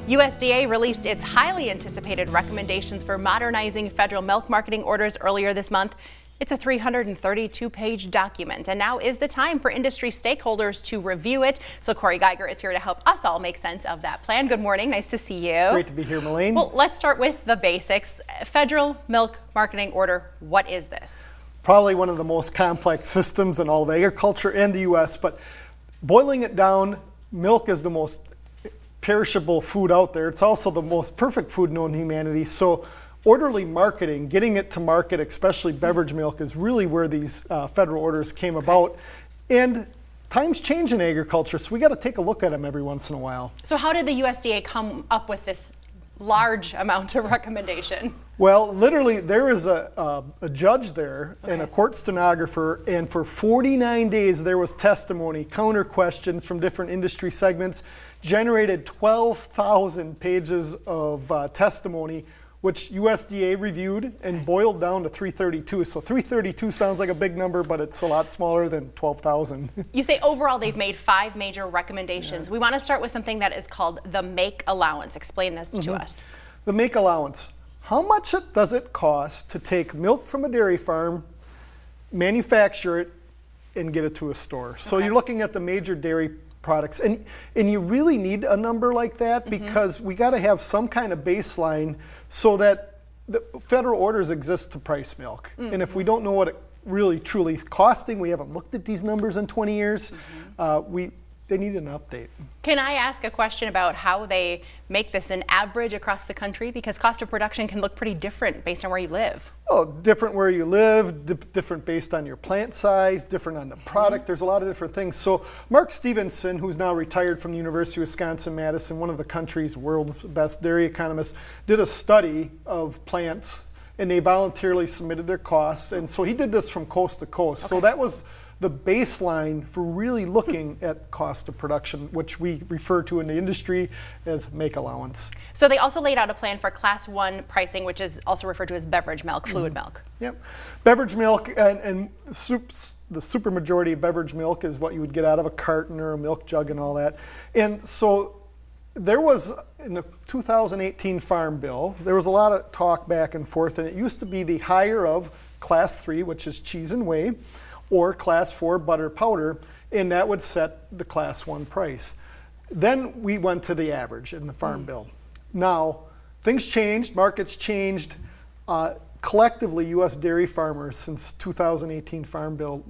USDA released its highly anticipated recommendations for modernizing federal milk marketing orders earlier this month. It's a 332-page document, and now is the time for industry stakeholders to review it. So Corey Geiger is here to help us all make sense of that plan. Good morning. Nice to see you. Great to be here, Malene. Well, let's start with the basics. Federal milk marketing order. What is this? Probably one of the most complex systems in all of agriculture and the U.S., but boiling it down, milk is the most perishable food out there. It's also the most perfect food known to humanity. So orderly marketing, getting it to market, especially beverage milk, is really where these federal orders came about. And times change in agriculture, so we got to take a look at them every once in a while. So how did the USDA come up with this large amount of recommendation? Well, literally, there is a judge there and a court stenographer, and for 49 days there was testimony, counter questions from different industry segments, generated 12,000 pages of testimony, which USDA reviewed and boiled down to 332. So 332 sounds like a big number, but it's a lot smaller than 12,000. You say overall they've made 5 major recommendations. We want to start with something that is called the make allowance. Explain this to us. The make allowance. How much does it cost to take milk from a dairy farm, manufacture it, and get it to a store? So you're looking at the major dairy products, and you really need a number like that because we got to have some kind of baseline so that the federal orders exist to price milk. And if we don't know what it really truly is costing, we haven't looked at these numbers in 20 years, they need an update. Can I ask a question about how they make this an average across the country? Because cost of production can look pretty different based on where you live. Oh, different where you live, different based on your plant size, different on the product. There's a lot of different things. So Mark Stevenson, who's now retired from the University of Wisconsin-Madison, one of the country's world's best dairy economists, did a study of plants, and they voluntarily submitted their costs. And so he did this from coast to coast. So that was the baseline for really looking at cost of production, which we refer to in the industry as make allowance. So they also laid out a plan for Class 1 pricing, which is also referred to as beverage milk, fluid milk. Yep. Beverage milk and the super majority of beverage milk is what you would get out of a carton or a milk jug and all that. And so there was, in the 2018 Farm Bill, there was a lot of talk back and forth, and it used to be the higher of Class 3, which is cheese and whey, or Class 4 butter powder, and that would set the Class 1 price. Then we went to the average in the Farm Bill. Now, things changed, markets changed. Collectively, U.S. dairy farmers since 2018 Farm Bill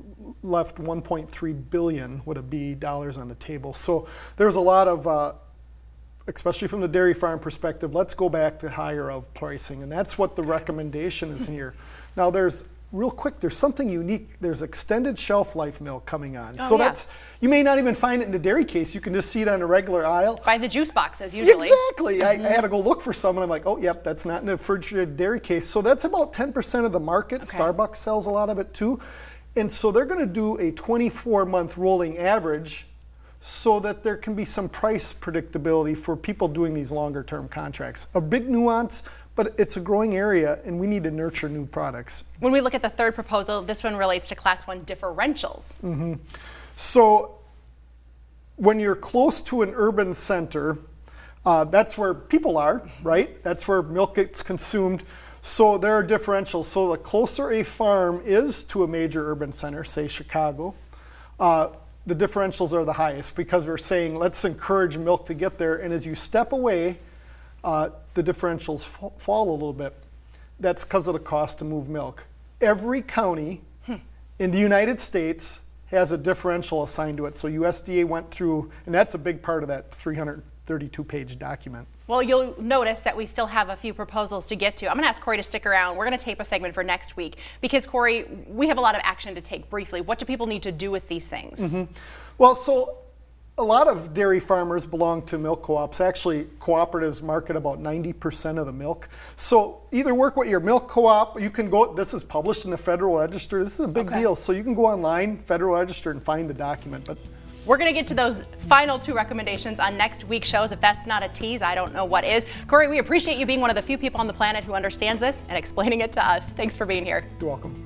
left $1.3 billion would it be dollars on the table. So there's a lot of, especially from the dairy farm perspective, let's go back to higher of pricing, and that's what the recommendation is here. Now real quick, there's something unique. There's extended shelf life milk coming on. That's, you may not even find it in the dairy case. You can just see it on a regular aisle. By the juice boxes, usually. Exactly. I had to go look for some, and I'm like, oh, yep, that's not in a refrigerated dairy case. So that's about 10% of the market. Starbucks sells a lot of it too. And so they're going to do a 24-month rolling average so that there can be some price predictability for people doing these longer-term contracts. A big nuance, but it's a growing area, and we need to nurture new products. When we look at the third proposal, this one relates to Class 1 differentials. So when you're close to an urban center, that's where people are, right? That's where milk gets consumed. So there are differentials. So the closer a farm is to a major urban center, say Chicago, the differentials are the highest because we're saying let's encourage milk to get there. And as you step away, the differentials fall a little bit. That's because of the cost to move milk. Every county in the United States has a differential assigned to it. So USDA went through, and that's a big part of that 332-page document. Well, you'll notice that we still have a few proposals to get to. I'm going to ask Corey to stick around. We're going to tape a segment for next week because, Corey, we have a lot of action to take briefly. What do people need to do with these things? Well, so a lot of dairy farmers belong to milk co-ops. Actually, cooperatives market about 90% of the milk. So either work with your milk co-op, you can go, this is published in the Federal Register. This is a big deal. So you can go online, Federal Register, and find the document. But we're going to get to those final 2 recommendations on next week's shows. If that's not a tease, I don't know what is. Corey, we appreciate you being one of the few people on the planet who understands this and explaining it to us. Thanks for being here. You're welcome.